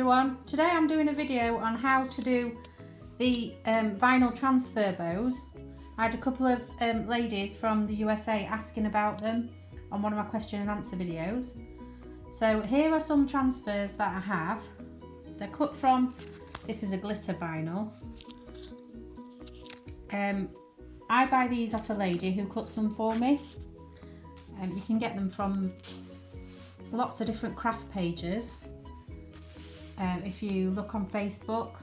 everyone, today I'm doing a video on how to do the vinyl transfer bows. I had a couple of ladies from the USA asking about them on one of my question and answer videos. So here are some transfers that I have. They're cut from, this is a glitter vinyl. I buy these off a lady who cuts them for me. You can get them from lots of different craft pages. If you look on Facebook,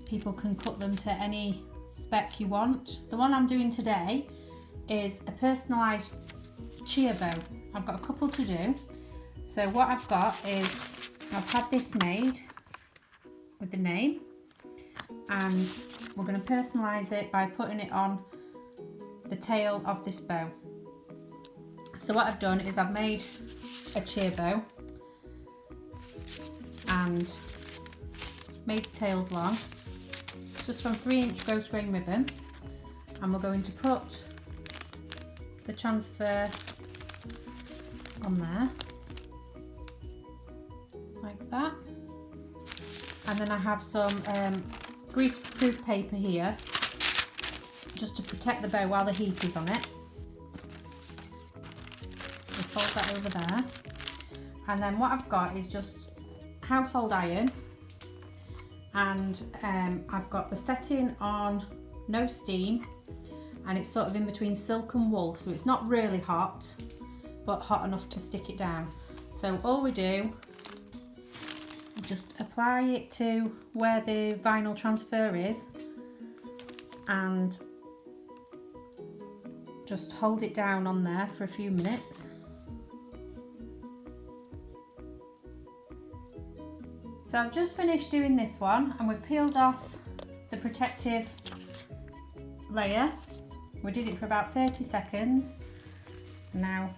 people can cut them to any spec you want. The one I'm doing today is a personalised cheer bow. I've got a couple to do. So what I've got is, I've had this made with the name, and we're going to personalise it by putting it on the tail of this bow. So what I've done is I've made a cheer bow and made the tails long, just from 3-inch ghost grain ribbon, and we're going to put the transfer on there like that. And then I have some grease proof paper here just to protect the bow while the heat is on it. So fold that over there, and then what I've got is just household iron, and I've got the setting on no steam, and it's sort of in between silk and wool, so it's not really hot but hot enough to stick it down. So all we do, just apply it to where the vinyl transfer is and just hold it down on there for a few minutes. So I've just finished doing this one, and we've peeled off the protective layer. We did it for about 30 seconds. Now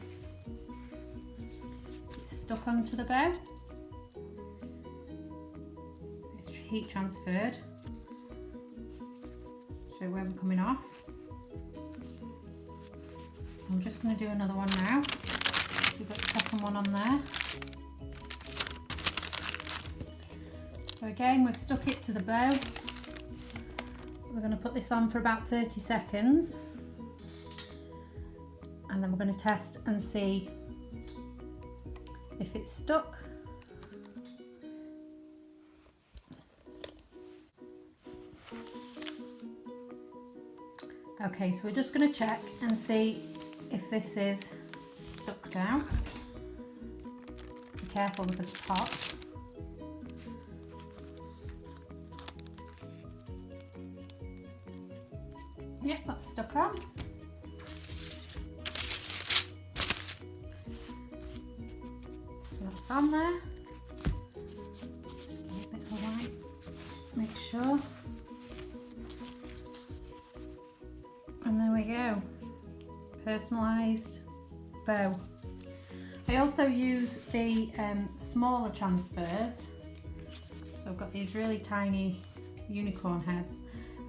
it's stuck onto the bow. It's heat transferred. So where we're coming off. I'm just going to do another one now. So we've got the second one on there. So again, we've stuck it to the bow. We're going to put this on for about 30 seconds, and then we're going to test and see if it's stuck. Okay, so we're just going to check and see if this is stuck down. Be careful because it's hot. Yep, that's stuck on. So that's on there. Just give it a bit of a wipe, make sure. And there we go. Personalised bow. I also use the smaller transfers. So I've got these really tiny unicorn heads.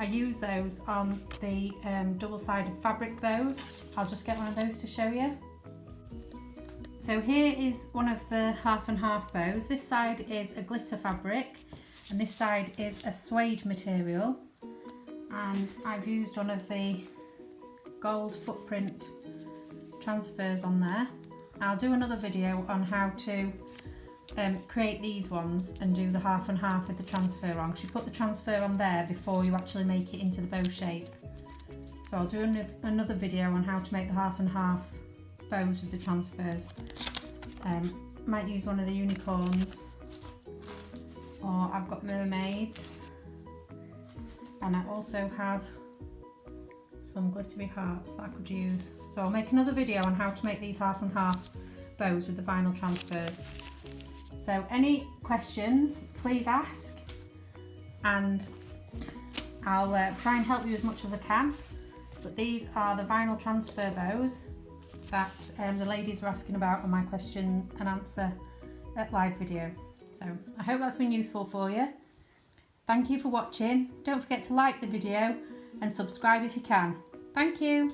I use those on the double-sided fabric bows. I'll just get one of those to show you. So here is one of the half and half bows. This side is a glitter fabric and this side is a suede material, and I've used one of the gold footprint transfers on there. I'll do another video on how to create these ones and do the half and half with the transfer on, because you put the transfer on there before you actually make it into the bow shape. So I'll do another video on how to make the half and half bows with the transfers. Might use one of the unicorns, or I've got mermaids, and I also have some glittery hearts that I could use. So I'll make another video on how to make these half and half bows with the vinyl transfers. So any questions, please ask, and I'll try and help you as much as I can. But these are the vinyl transfer bows that the ladies were asking about on my question and answer live video. So I hope that's been useful for you. Thank you for watching. Don't forget to like the video and subscribe if you can. Thank you.